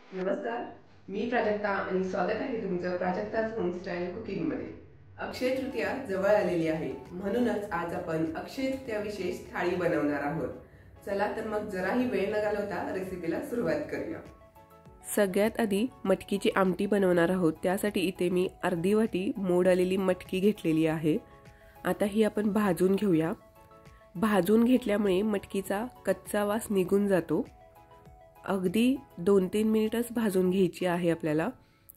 नमस्कार, मी प्राजक्ता आणि स्वागत आहे तुमचं प्राजक्ताज होमस्टाईल कुकिंगमध्ये। अक्षय तृतीया जवळ आलेली आहे, म्हणूनच आज आपण अक्षय तृतीया विशेष थाळी बनवणार आहोत। चला तर मग जराही वेळ न घालवता रेसिपीला सुरुवात करूया। सगळ्यात आधी मटकीची आमटी बनवणार आहोत। त्यासाठी इथे मी अर्धी वाटी मोड आलेली मटकी घेतलेली आहे। आता ही आपण भाजून घेऊया। भाजून घेतल्यामुळे मटकीचा कच्चा वास निघून जातो। अगदी 2-3 मिनिटच भाजून घ्यायची आहे आपल्याला,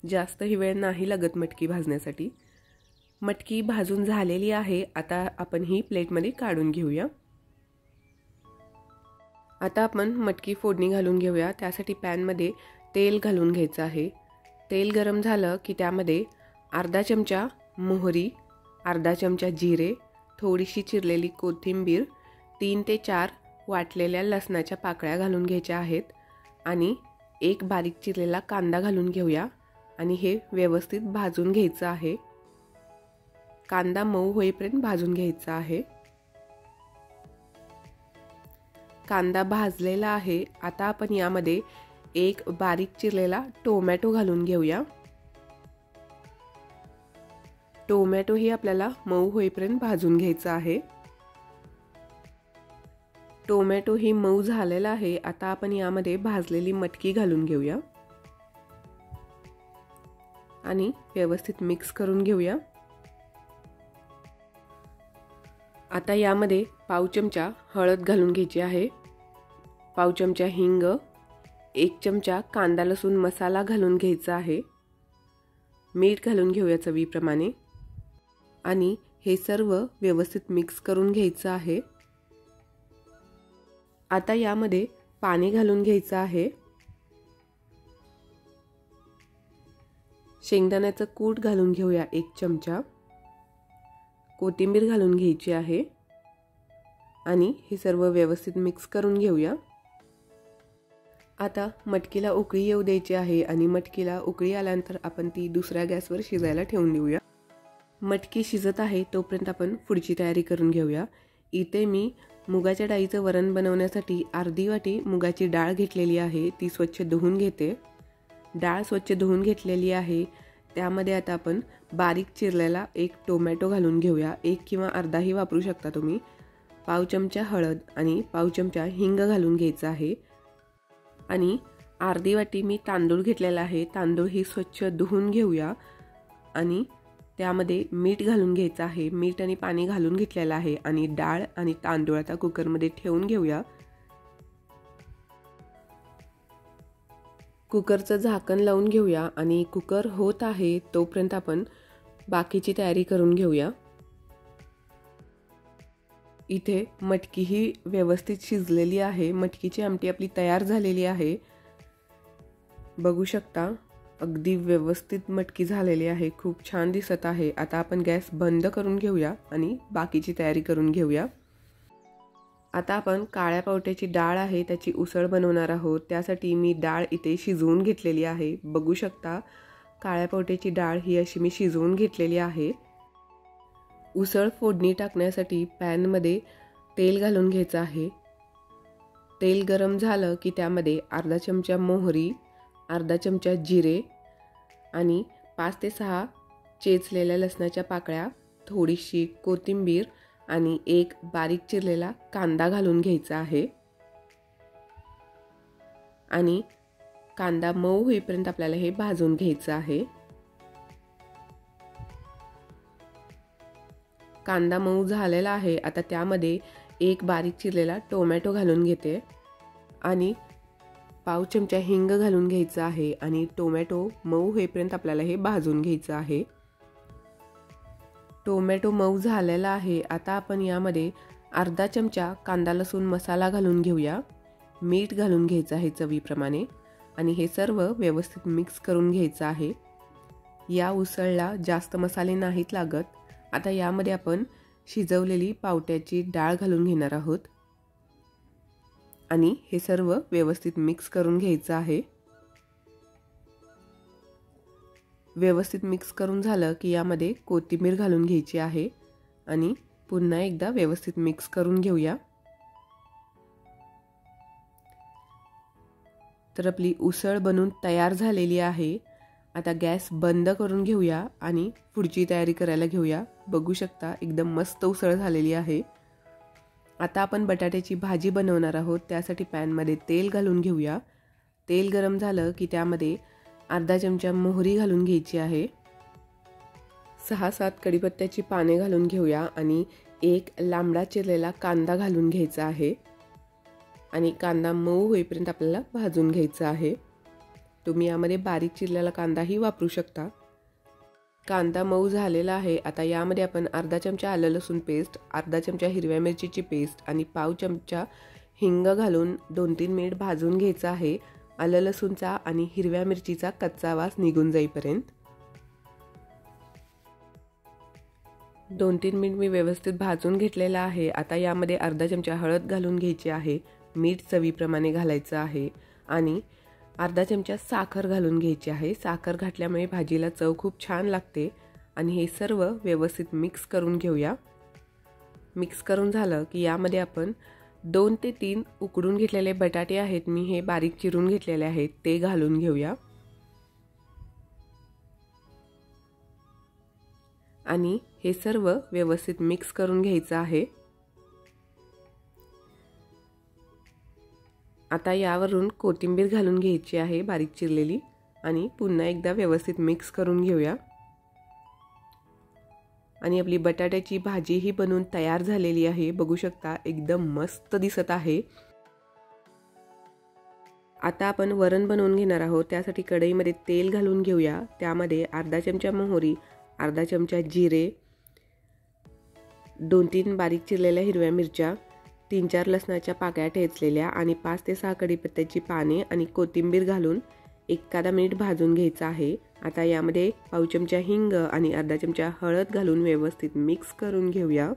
जास्त ही वेळ नाही लागत मटकी भाजण्यासाठी। मटकी भाजून झालेली आहे। आता आपण ही प्लेटमध्ये काढून घेऊया। आता आपण मटकी फोडणी घालून घेऊया। त्यासाठी पॅनमध्ये तेल घालून घ्यायचं आहे। तेल गरम झालं की त्यामध्ये अर्धा चमचा मोहरी, अर्धा चमचा जिरे, थोडीशी चिरलेली कोथिंबीर, 3 ते 4 वाटलेल्या लसणाच्या पाकळ्या घालून घ्यायच्या आहेत आणि एक बारीक चिरलेला कांदा घालून घेऊया आणि हे व्यवस्थित भाजून घ्यायचं आहे। कांदा मऊ होईपर्यंत भाजून घ्यायचा आहे। कांदा भाजलेला आहे। आता आपण यामध्ये एक बारीक चिरलेला टोमॅटो घालून घेऊया। टोमॅटो ही आपल्याला मऊ होईपर्यंत भाजून घ्यायचा आहे। टोमॅटो ही मऊ झालेला आहे। आता आपण यामध्ये भाजलेली मटकी घालून घेऊया आणि व्यवस्थित मिक्स करून घेऊया। आता यामध्ये पाव चमचा हळद घालून घ्यायची आहे, पाव चमचा हिंग, 1 चमचा कांदा लसूण मसाला घालून घ्यायचा आहे, मीठ घालून घेऊया चवीप्रमाणे आणि हे सर्व व्यवस्थित मिक्स करून घ्यायचं आहे। आता यामध्ये पाणी घालून घ्यायचं आहे। शेंगदाण्याचं कूट घालून घेऊया 1 चमचा, कोथिंबीर घालून घ्यायची आहे आणि हे सर्व व्यवस्थित मिक्स करून घेऊया। आता मटकीला उकळी येऊ द्यायची आहे आणि मटकीला उकळी आल्यानंतर आपण ती दुसऱ्या गॅसवर शिजायला ठेवून देऊया। मटकी शिजत आहे तोपर्यंत आपण पुढची तयारी करून घेऊया। इथे मी मुगाच्या डाळीचं वरण बनवण्यासाठी अर्धी वाटी मुगाची डाळ घेतलेली आहे, ती स्वच्छ धुवून घेते। डाळ स्वच्छ धुवून घेतलेली आहे। त्यामध्ये आता आपण बारीक चिरलेला एक टोमॅटो घालून घेऊया, 1 किंवा अर्धाही वापरू शकता तुम्ही। पाव चमचा हळद आणि पाव चमचा हिंग घालून घ्यायचा आहे आणि अर्धी वाटी मी तांदूळ घेतलेला आहे। तांदूळ ही स्वच्छ धुवून घेऊया आणि त्यामध्ये मीठ घालून घ्यायचं आहे। मीठ आणि पाणी घालून घेतलेलं आहे आणि डाळ आणि तांदूळ आता कुकरमध्ये ठेवून घेऊया। कुकरचं झाकण लावून घेऊया आणि कुकर होत आहे तोपर्यंत आपण बाकीची तयारी करून घेऊया। इथे मटकी ही व्यवस्थित शिजलेली आहे। मटकीची आमटी आपली तयार झालेली आहे, बघू शकता अगदी व्यवस्थित मटकी झालेली आहे, खूप छान दिसत आहे। आता आपण गॅस बंद करून घेऊया आणि बाकीची तयारी करून घेऊया। आता आपण काळ्या पावट्याची डाळ आहे त्याची उसळ बनवणार आहोत। त्यासाठी मी डाळ इथे शिजवून घेतलेली आहे, बघू शकता काळ्या पावट्याची डाळ ही अशी मी शिजवून घेतलेली आहे। उसळ फोडणी टाकण्यासाठी पॅनमध्ये तेल घालून घ्यायचं आहे। तेल गरम झालं की त्यामध्ये अर्धा चमचा मोहरी, अर्धा चमचा जिरे आणि 5 ते 6 चेचलेल्या लसणाच्या पाकळ्या, थोडीशी कोथिंबीर आणि एक बारीक चिरलेला कांदा घालून घ्यायचा आहे आणि कांदा मऊ होईपर्यंत आपल्याला हे भाजून घ्यायचं आहे। कांदा मऊ झालेला आहे। आता त्यामध्ये एक बारीक चिरलेला टोमॅटो घालून घेते आणि पाव चमचा हिंग घालून घ्यायचा आहे आणि टोमॅटो मऊ होईपर्यंत आपल्याला हे भाजून घ्यायचं आहे। टोमॅटो मऊ झालेला आहे। आता आपण यामध्ये अर्धा चमचा कांदा लसूण मसाला घालून घेऊया, मीठ घालून घ्यायचं आहे चवीप्रमाणे आणि हे सर्व व्यवस्थित मिक्स करून घ्यायचं आहे। या उसळला जास्त मसाले नाहीत लागत। आता यामध्ये आपण शिजवलेली पावट्याची डाळ घालून घेणार आहोत आणि हे सर्व व्यवस्थित मिक्स करून घ्यायचं आहे। व्यवस्थित मिक्स करून झालं की यामध्ये कोथिंबीर घालून घ्यायची आहे आणि पुन्हा एकदा व्यवस्थित मिक्स करून घेऊया। तर आपली उसळ बनून तयार झालेली आहे। आता गॅस बंद करून घेऊया आणि पुढची तयारी करायला घेऊया। बघू शकता एकदम मस्त उसळ झालेली आहे। आता आपण बटाट्याची भाजी बनवणार आहोत। त्यासाठी पॅनमध्ये तेल घालून घेऊया। तेल गरम झालं की त्यामध्ये अर्धा चमचा मोहरी घालून घ्यायची आहे। 6-7 कढीपत्त्याची पाने घालून घेऊया आणि एक लांबडा चिरलेला कांदा घालून घ्यायचा आहे आणि कांदा मऊ होईपर्यंत आपल्याला भाजून घ्यायचा आहे। तुम्ही यामध्ये बारीक चिरलेला कांदाही वापरू शकता। कांदा मऊ झालेला आहे। आता यामध्ये आपण अर्धा चमचा आलं लसूण पेस्ट, अर्धा चमचा हिरव्या मिरचीची पेस्ट आणि पाव चमचा हिंग घालून 2-3 मिनिट भाजून घ्यायचं आहे। आलं लसूणचा आणि हिरव्या मिरचीचा कच्चा वास निघून जाईपर्यंत 2-3 मिनिट मी व्यवस्थित भाजून घेतलेला आहे। आता यामध्ये अर्धा चमचा हळद घालून घ्यायची आहे, मीठ चवीप्रमाणे घालायचं आहे आणि अर्धा चमचा साखर घालून घ्यायची आहे। साखर घातल्यामुळे भाजीला चव खूप छान लागते आणि हे सर्व व्यवस्थित मिक्स करून घेऊया। मिक्स करून झालं की यामध्ये आपण 2 ते 3 उकडून घेतलेले बटाटे आहेत, मी हे बारीक चिरून घेतलेले आहेत, ते घालून घेऊया आणि हे सर्व व्यवस्थित मिक्स करून घ्यायचं आहे। आता यावरून कोथिंबीर घालून घ्यायची आहे बारीक चिरलेली आणि पुन्हा एकदा व्यवस्थित मिक्स करून घेऊया आणि आपली बटाट्याची भाजी ही बनवून तयार झालेली आहे। बघू शकता एकदम मस्त दिसत आहे। आता आपण वरण बनवून घेणार आहोत। त्यासाठी कढईमध्ये तेल घालून घेऊया। त्यामध्ये अर्धा चमचा मोहरी, अर्धा चमचा जिरे, 2-3 बारीक चिरलेल्या हिरव्या मिरच्या, 3-4 लसणाच्या पाकळ्या ठेचलेल्या आणि 5 ते 6 कढीपत्त्याची पाने आणि कोथिंबीर घालून 1 मिनिट भाजून घ्यायचं आहे। आता यामध्ये पाव चमचा हिंग आणि अर्धा चमचा हळद घालून व्यवस्थित मिक्स करून घेऊया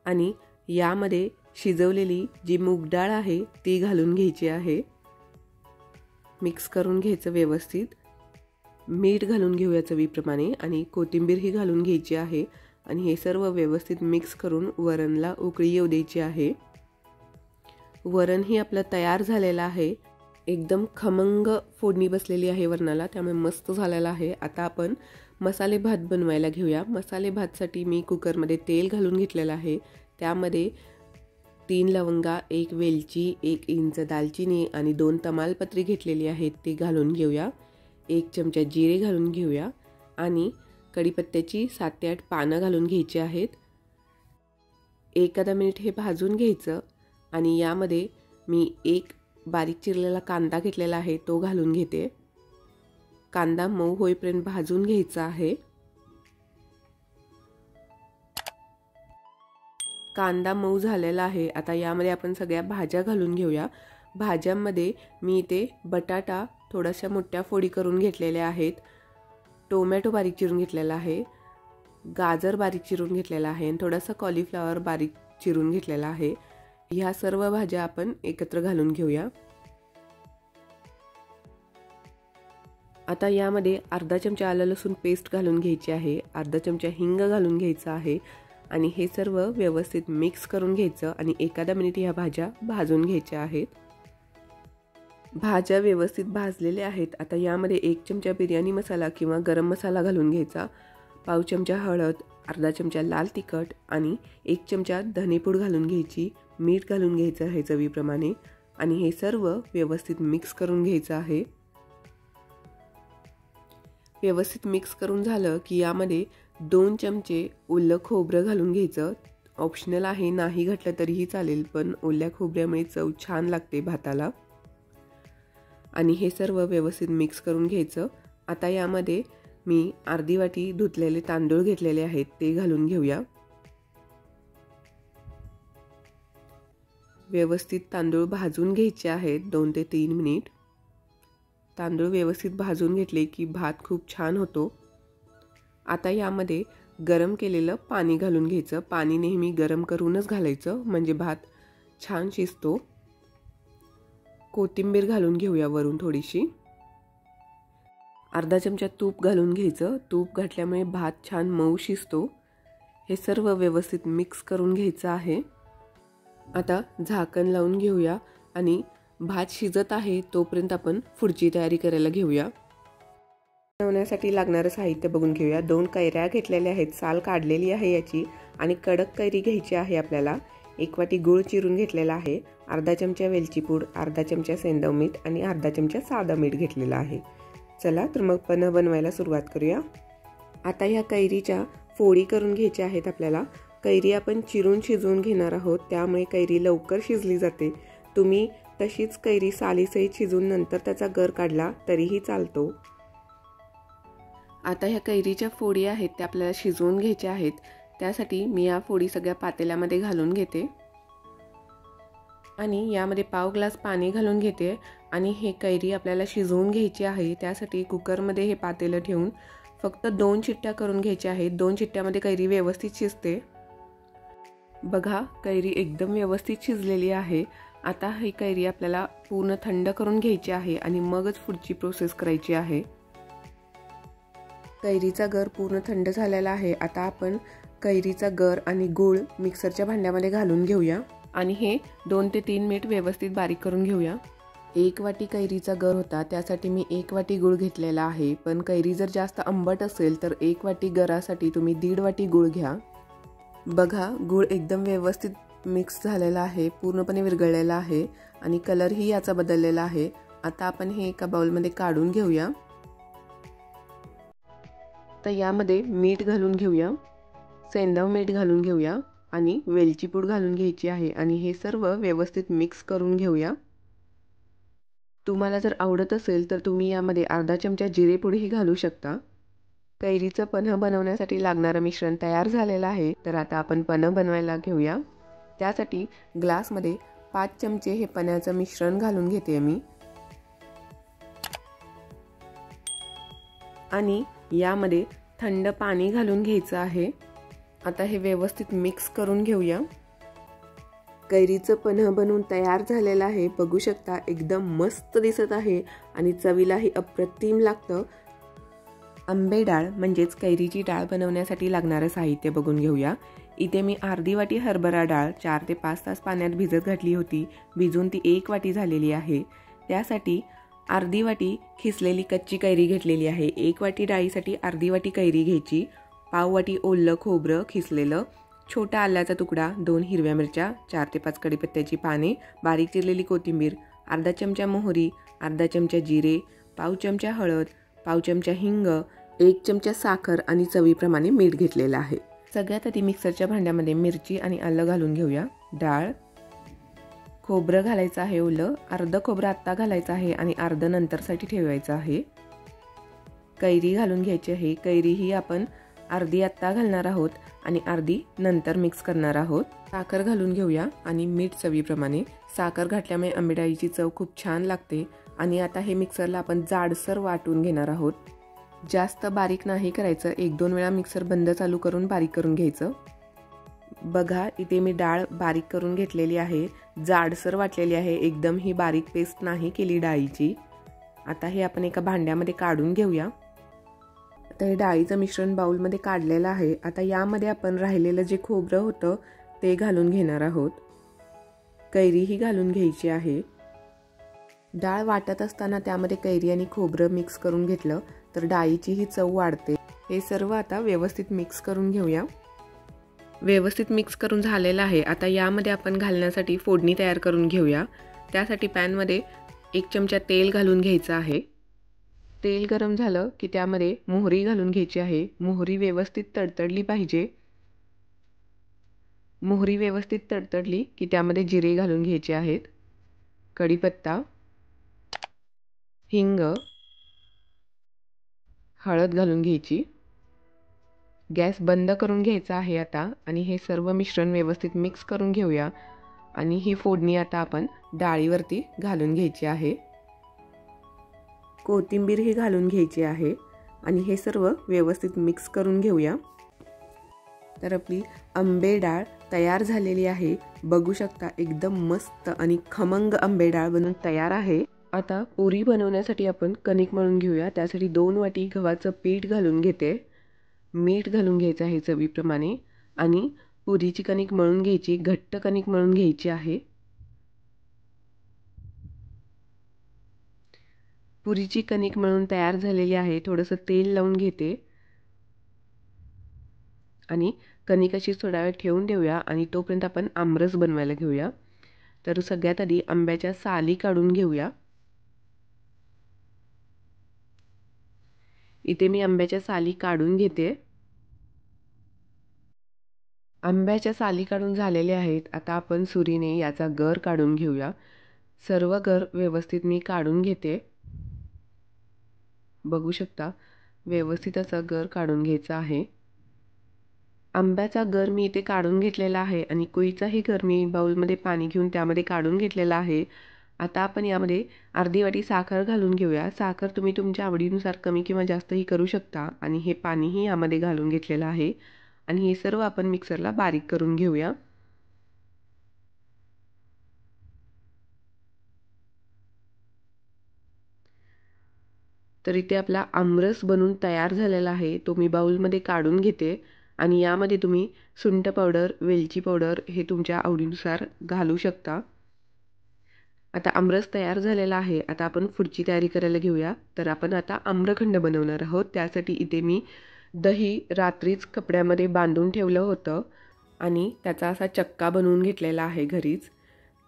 आणि यामध्ये शिजवलेली जी मूग डाळ आहे ती घालून घ्यायची आहे। मिक्स करून घ्यायचं व्यवस्थित। मीठ घालून घेऊया चवीप्रमाणे आणि कोथिंबीर ही घालून घ्यायची आहे आणि हे सर्व व्यवस्थित मिक्स करून वरणला उकळी येऊ द्यायची आहे। वरण ही आपलं तयार झालेलं आहे। एकदम खमंग फोडणी बसलेली आहे वरणाला, त्यामुळे मस्त झालेला आहे। आता आपण मसाले भात बनवायला घेऊया। मसाले भातसाठी मी कुकरमध्ये तेल घालून घेतलेलं आहे। त्यामध्ये 3 लवंगा, 1 वेलची, 1 इंच दालचिनी आणि 2 तमालपत्री घेतलेली आहेत, ती घालून घेऊया। 1 चमचा जिरे घालून घेऊया आणि कढीपत्त्याची 7 ते 8 पानं घालून घ्यायची आहेत। 1 मिनिट हे भाजून घ्यायचं आणि यामध्ये मी 1 बारीक चिरलेला कांदा घेतलेला आहे, तो घालून घेते। कांदा मऊ होईपर्यंत भाजून घ्यायचा आहे। कांदा मऊ झालेला आहे। आता यामध्ये आपण सगळ्या भाज्या घालून घेऊया। भाज्यांमध्ये मी इथे बटाटा थोड्याशा मोठ्या फोडी करून घेतलेल्या आहेत, टोमॅटो बारीक चिरून घेतलेला आहे, गाजर बारीक चिरून घेतलेला आहे आणि थोडासा कॉलीफ्लॉवर बारीक चिरून घेतलेला आहे। ह्या सर्व भाज्या आपण एकत्र घालून घेऊया। आता यामध्ये अर्धा चमचा आलं लसूण पेस्ट घालून घ्यायची आहे, अर्धा चमचा हिंग घालून घ्यायचा आहे आणि हे सर्व व्यवस्थित मिक्स करून घ्यायचं आणि 1 मिनिट ह्या भाज्या भाजून घ्यायच्या आहेत। भाज्या व्यवस्थित भाजलेल्या आहेत। आता यामध्ये 1 चमचा बिर्याणी मसाला किंवा गरम मसाला घालून घ्यायचा, पाव चमचा हळद, अर्धा चमचा लाल तिखट आणि 1 चमचा धनेपूड घालून घ्यायची, मीठ घालून घ्यायचं आहे चवीप्रमाणे आणि हे सर्व व्यवस्थित मिक्स करून घ्यायचं आहे। व्यवस्थित मिक्स करून झालं की यामध्ये 2 चमचे ओलं खोबरं घालून घ्यायचं। ऑप्शनल आहे, नाही घातलं तरीही चालेल, पण ओल्या खोबऱ्यामुळे चव छान लागते भाताला आणि हे सर्व व्यवस्थित मिक्स करून घ्यायचं। आता यामध्ये मी अर्धी वाटी धुतलेले तांदूळ घेतलेले आहेत, ते घालून घेऊया। व्यवस्थित तांदूळ भाजून घ्यायचे आहेत 2 ते 3 मिनिट। तांदूळ व्यवस्थित भाजून घेतले की भात खूप छान होतो। आता यामध्ये गरम केलेलं पाणी घालून घ्यायचं। पाणी नेहमी गरम करूनच घालायचं, म्हणजे भात छान शिजतो। कोथिंबीर घालून घेऊया वरून थोडीशी। अर्धा चमचा तूप घालून घ्यायचं। तूप घातल्यामुळे भात छान मऊ शिजतो। हे सर्व व्यवस्थित मिक्स करून घ्यायचं आहे। आता झाकण लावून घेऊया आणि भात शिजत आहे तोपर्यंत आपण पुढची तयारी करायला घेऊया। बनवण्यासाठी लागणारं साहित्य बघून घेऊया। 2 कैऱ्या घेतलेल्या आहेत, साल काढलेली आहे याची, आणि कडक कैरी घ्यायची आहे आपल्याला। 1 वाटी गूळ चिरून घेतलेला आहे, अर्धा चमचा वेलची पूड, अर्धा चमचा सेंधव मीठ आणि अर्धा चमचा साधं मीठ घेतलेलं आहे। चला तर मग पन्ह बनवायला सुरुवात करूया। आता ह्या कैरीच्या फोडी करून घ्यायच्या आहेत आपल्याला। कैरी आपण चिरून शिजवून घेणार आहोत, त्यामुळे कैरी लवकर शिजली जाते। तुम्ही तशीच कैरी सालीसहित शिजवून नंतर त्याचा गर काढला तरीही चालतो। आता ह्या कैरीच्या फोडी आहेत त्या आपल्याला शिजवून घ्यायच्या आहेत। त्यासाठी मी या फोडी सगळ्या पातेल्यामध्ये घालून घेते आणि यामध्ये पाव ग्लास पाणी घालून घेते आणि हे कैरी आपल्याला शिजवून घ्यायची आहे। त्यासाठी कुकरमध्ये हे पातेलं ठेवून फक्त 2 शिट्ट्या करून घ्यायच्या आहेत। 2 शिट्ट्यामध्ये कैरी व्यवस्थित शिजते। बघा, कैरी एकदम व्यवस्थित शिजलेली आहे। आता ही कैरी आपल्याला पूर्ण थंड करून घ्यायची आहे आणि मगच पुढची प्रोसेस करायची आहे। कैरीचा गर पूर्ण थंड झालेला आहे। आता आपण कैरीचा गर आणि गूळ मिक्सरच्या भांड्यामध्ये घालून घेऊया आणि हे 2 ते 3 मिनिट व्यवस्थित बारीक करून घेऊया। 1 वाटी कैरीचा गर होता, त्यासाठी मी 1 वाटी गूळ घेतलेला आहे। पण कैरी जर जास्त आंबट असेल तर 1 वाटी गरासाठी तुम्ही 1.5 वाटी गूळ घ्या। बघा, गूळ एकदम व्यवस्थित मिक्स झालेला आहे, पूर्णपणे विरघळलेला आहे आणि कलरही याचा बदललेला आहे। आता आपण हे एका बाउलमध्ये काढून घेऊया। तर यामध्ये मीठ घालून घेऊया, सेंधव मीठ घालून घेऊया आणि वेलची पूड घालून घ्यायची आहे आणि हे सर्व व्यवस्थित मिक्स करून घेऊया। तुम्हाला जर आवडत असेल तर तुम्ही यामध्ये अर्धा चमचा जिरे पूडही घालू शकता। कैरीचं पन्ह बनवण्यासाठी लागणारं मिश्रण तयार झालेलं आहे। तर आता आपण पन्ह बनवायला घेऊया। त्यासाठी ग्लासमध्ये 5 चमचे हे पन्ह्याचं मिश्रण घालून घेते मी आणि यामध्ये थंड पाणी घालून घ्यायचं आहे। आता हे व्यवस्थित मिक्स करून घेऊया। कैरीचं पन्ह बनवून तयार झालेलं आहे। बघू शकता, एकदम मस्त दिसत आहे आणि चवीलाही अप्रतिम लागतं। आंबे डाळ म्हणजेच कैरीची डाळ बनवण्यासाठी लागणारं साहित्य बघून घेऊया। इथे मी अर्धी वाटी हरभरा डाळ 4 ते 5 तास पाण्यात भिजत घातली होती, भिजून ती 1 वाटी झालेली आहे। त्यासाठी अर्धी वाटी खिसलेली कच्ची कैरी घेतलेली आहे। 1 वाटी डाळीसाठी अर्धी वाटी कैरी घ्यायची, पाव वाटी ओलं खोबरं खिसलेलं, छोटा आल्याचा तुकडा, 2 हिरव्या मिरच्या, 4 ते 5 कढीपत्त्याची पाने, बारीक चिरलेली कोथिंबीर, अर्धा चमचा मोहरी, अर्धा चमचा जिरे, पाव चमचा हळद, पाव चमचा हिंग, 1 चमचा साखर आणि चवीप्रमाणे मीठ घेतलेलं आहे। सगळ्यात आधी मिक्सरच्या भांड्यामध्ये मिरची आणि आलं घालून घेऊया। डाळ, खोबरं घालायचं आहे ओलं, अर्ध खोबरं आत्ता घालायचं आहे आणि अर्ध नंतरसाठी ठेवायचं आहे। कैरी घालून घ्यायची आहे। कैरी ही आपण अर्धी आत्ता घालणार आहोत आणि अर्धी नंतर मिक्स करणार आहोत। साखर घालून घेऊया आणि मीठ चवीप्रमाणे। साखर घातल्यामुळे आंबे डाळीची चव खूप छान लागते आणि आता हे मिक्सरला आपण जाडसर वाटून घेणार आहोत। जास्त बारीक नाही करायचं, 1-2 वेळा मिक्सर बंद चालू करून बारीक करून घ्यायचं। बघा, इथे मी डाळ बारीक करून घेतलेली आहे, जाडसर वाटलेली आहे, एकदम ही बारीक पेस्ट नाही केली डाळीची। आता हे आपण एका भांड्यामध्ये काढून घेऊया। आता हे डाळीचं मिश्रण बाउलमध्ये काढलेलं आहे। आता यामध्ये आपण राहिलेलं जे खोबरं होतं ते घालून घेणार आहोत। कैरीही घालून घ्यायची आहे। डाळ वाटत असताना त्यामध्ये कैरी आणि खोबरं मिक्स करून घेतलं तर डाळीचीही चव वाढते। हे सर्व आता व्यवस्थित मिक्स करून घेऊया। व्यवस्थित मिक्स करून झालेलं आहे। आता यामध्ये आपण घालण्यासाठी फोडणी तयार करून घेऊया। त्यासाठी पॅनमध्ये 1 चमचा तेल घालून घ्यायचं आहे। तेल गरम झालं की त्यामध्ये मोहरी घालून घ्यायची आहे। मोहरी व्यवस्थित तडतडली पाहिजे। मोहरी व्यवस्थित तडतडली की त्यामध्ये जिरे घालून घ्यायचे आहेत, कढीपत्ता, हिंग, हळद घालून घ्यायची। गॅस बंद करून घ्यायचा आहे आता आणि हे सर्व मिश्रण व्यवस्थित मिक्स करून घेऊया आणि ही फोडणी आता आपण डाळीवरती घालून घ्यायची आहे। कोथिंबीर ही घालून घ्यायची आहे आणि हे सर्व व्यवस्थित मिक्स करून घेऊया। तर आपली आंबे डाळ तयार झालेली आहे। बघू शकता, एकदम मस्त आणि खमंग आंबे डाळ बनून तयार आहे। आता पुरी बनवण्यासाठी आपण कणिक मळून घेऊया। त्यासाठी 2 वाटी गव्हाचं पीठ घालून घेते, मीठ घालून घ्यायचं आहे चवीप्रमाणे आणि पुरीची कणिक मळून घ्यायची, घट्ट कणिक मळून घ्यायची आहे। पुरीची कणिक मळून तयार झालेली आहे. थोडंसं तेल लावून घेते आणि कणिक अशी थोडा वेळ ठेवून देऊया आणि तोपर्यंत आपण आमरस बनवायला घेऊया. तर सगळ्यात आधी आंब्याच्या साली काढून घेऊया. इथे मी आंब्याच्या साली काढून घेते. आंब्याच्या साली काढून झालेले आहेत. आता आपण सुरीने याचा गर काढून घेऊया. सर्व गर व्यवस्थित मी काढून घेते. बघू शकता व्यवस्थित असा गर काढून घ्यायचा आहे. आंब्याचा गर मी इथे काढून घेतलेला आहे आणि कुईचाही गर मी बाउलमध्ये पाणी घेऊन त्यामध्ये काढून घेतलेला आहे. आता आपण यामध्ये अर्धी वाटी साखर घालून घेऊया. साखर तुम्ही तुमच्या आवडीनुसार कमी किंवा जास्तही करू शकता. आणि हे पाणीही यामध्ये घालून घेतलेलं आहे आणि हे सर्व आपण मिक्सरला बारीक करून घेऊया. तर इथे आपला आमरस बनून तयार झालेला आहे. तो मी बाउलमध्ये काढून घेते आणि यामध्ये तुम्ही सुंठ पावडर, वेलची पावडर हे तुमच्या आवडीनुसार घालू शकता. आता आमरस तयार झालेला आहे. आता आपण पुढची तयारी करायला घेऊया. तर आपण आता आम्रखंड बनवणार आहोत. त्यासाठी इथे मी दही रात्रीच कपड्यामध्ये बांधून ठेवलं होतं आणि त्याचा असा चक्का बनवून घेतलेला आहे घरीच.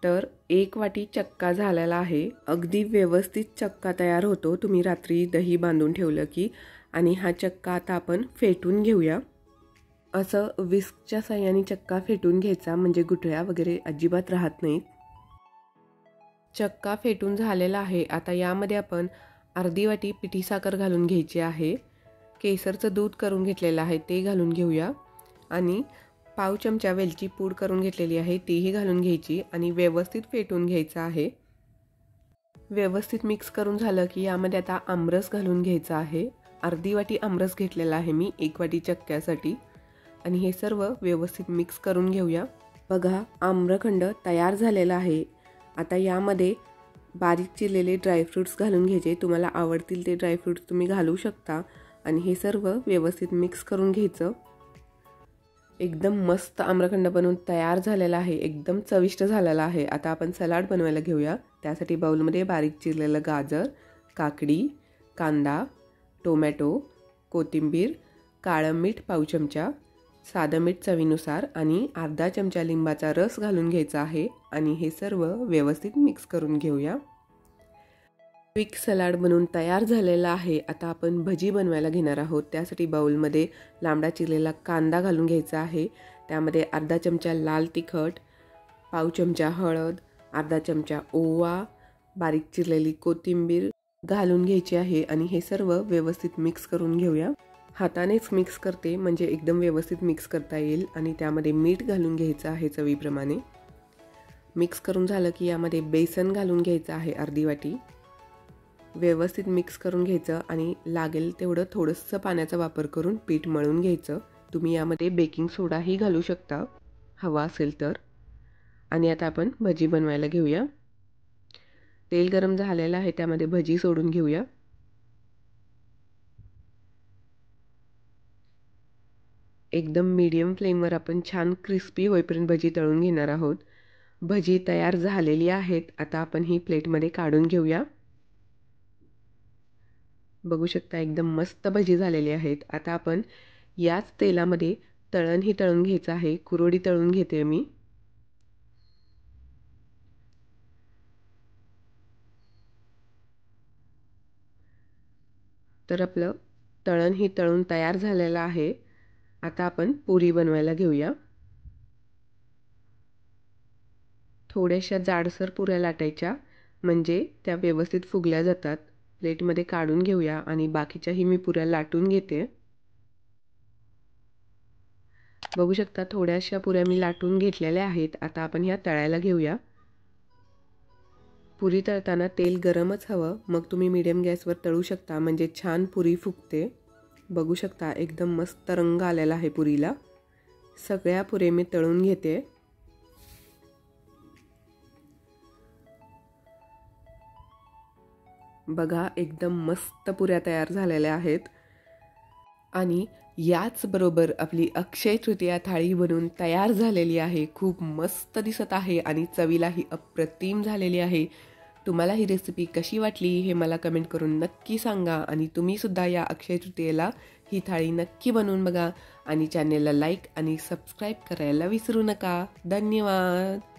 तर 1 वाटी चक्का झालेला आहे. अगदी व्यवस्थित चक्का तयार होतो तुम्ही रात्री दही बांधून ठेवलं की. आणि हा चक्का आता आपण फेटून घेऊया. असं विस्कच्या साहाय्याने चक्का फेटून घ्यायचा म्हणजे गुठळ्या वगैरे अजिबात राहत नाहीत. चक्का फेटून झालेला आहे. आता यामध्ये आपण अर्धी वाटी पिठी साखर घालून घ्यायची आहे. केसरचं दूध करून घेतलेलं आहे ते घालून घेऊया आणि पाव चमचा वेलची पूड करून घेतलेली आहे तीही घालून घ्यायची आणि व्यवस्थित फेटून घ्यायचं आहे. व्यवस्थित मिक्स करून झालं की यामध्ये आता आमरस घालून घ्यायचा आहे. अर्धी वाटी आमरस घेतलेला आहे मी 1 वाटी चक्क्यासाठी आणि हे सर्व व्यवस्थित मिक्स करून घेऊया. बघा आम्रखंड तयार झालेला आहे. आता यामध्ये बारीक चिरलेले ड्रायफ्रूट्स घालून घ्यायचे. तुम्हाला आवडतील ते ड्रायफ्रूट्स तुम्ही घालू शकता आणि हे सर्व व्यवस्थित मिक्स करून घ्यायचं. एकदम मस्त आम्रखंड बनवून तयार झालेला आहे. एकदम चविष्ट झालेला आहे. आता आपण सलाड बनवायला घेऊया. त्यासाठी बाउलमध्ये बारीक चिरलेलं गाजर, काकडी, कांदा, टोमॅटो, कोथिंबीर, काळं मीठ पाव चमचा, साधं मीठ चवीनुसार आणि अर्धा चमचा लिंबाचा रस घालून घ्यायचा आहे आणि हे सर्व व्यवस्थित मिक्स करून घेऊया. क्विक सलाड बनवून तयार झालेला आहे. आता आपण भजी बनवायला घेणार आहोत. त्यासाठी बाउलमध्ये लांबडा चिरलेला कांदा घालून घ्यायचा आहे. त्यामध्ये अर्धा चमचा लाल तिखट, पाव चमचा हळद, अर्धा चमचा ओवा, बारीक चिरलेली कोथिंबीर घालून घ्यायची आहे आणि हे सर्व व्यवस्थित मिक्स करून घेऊया. हातानेच मिक्स करते म्हणजे एकदम व्यवस्थित मिक्स करता येईल. आणि त्यामध्ये मीठ घालून घ्यायचं आहे चवीप्रमाणे. मिक्स करून झालं की यामध्ये बेसन घालून घ्यायचं आहे अर्धी वाटी. व्यवस्थित मिक्स करून घ्यायचं आणि लागेल तेवढं थोडंसं पाण्याचा वापर करून पीठ मळून घ्यायचं. तुम्ही यामध्ये बेकिंग सोडाही घालू शकता हवा असेल तर. आणि आता आपण भजी बनवायला घेऊया. तेल गरम झालेलं आहे त्यामध्ये भजी सोडून घेऊया. एकदम मीडियम फ्लेमवर आपण छान क्रिस्पी होईपर्यंत भजी तळून घेणार आहोत. भजी तयार झालेली आहेत. आता आपण ही प्लेटमध्ये काढून घेऊया. बघू शकता एकदम मस्त भजी झालेली आहेत. आता आपण याच तेलामध्ये तळणही तळून घ्यायचं आहे. कुरवडी तळून घेते मी. तर आपलं तळणही तळून तयार झालेलं आहे. आता आपण पुरी बनवायला घेऊया. थोड्याशा जाडसर पुऱ्या लाटायच्या म्हणजे त्या व्यवस्थित फुगल्या जातात. प्लेटमध्ये काढून घेऊया आणि बाकीच्याही मी पुऱ्या लाटून घेते. बघू शकता थोड्याशा पुऱ्या मी लाटून घेतलेल्या आहेत. आता आपण ह्या तळायला घेऊया. पुरी तळताना तेल गरमच हवं. मग तुम्ही मीडियम गॅसवर तळू शकता म्हणजे छान पुरी फुगते. बघू शकता एकदम मस्त रंग आलेला आहे पुरीला. सगळ्या पुऱ्या मी तळून घेते. बघा एकदम मस्त पुऱ्या तयार झालेल्या आहेत. आणि याच बरोबर आपली अक्षय तृतीया थाळी बनवून तयार झालेली आहे. खूप मस्त दिसत आहे आणि चवीलाही अप्रतिम झालेली आहे. तुम्हाला ही रेसिपी कशी वाटली हे मला कमेंट करून नक्की सांगा आणि तुम्हीसुद्धा या अक्षय तृतीयेला ही थाळी नक्की बनवून बघा आणि चॅनेलला लाईक आणि सबस्क्राईब करायला विसरू नका. धन्यवाद.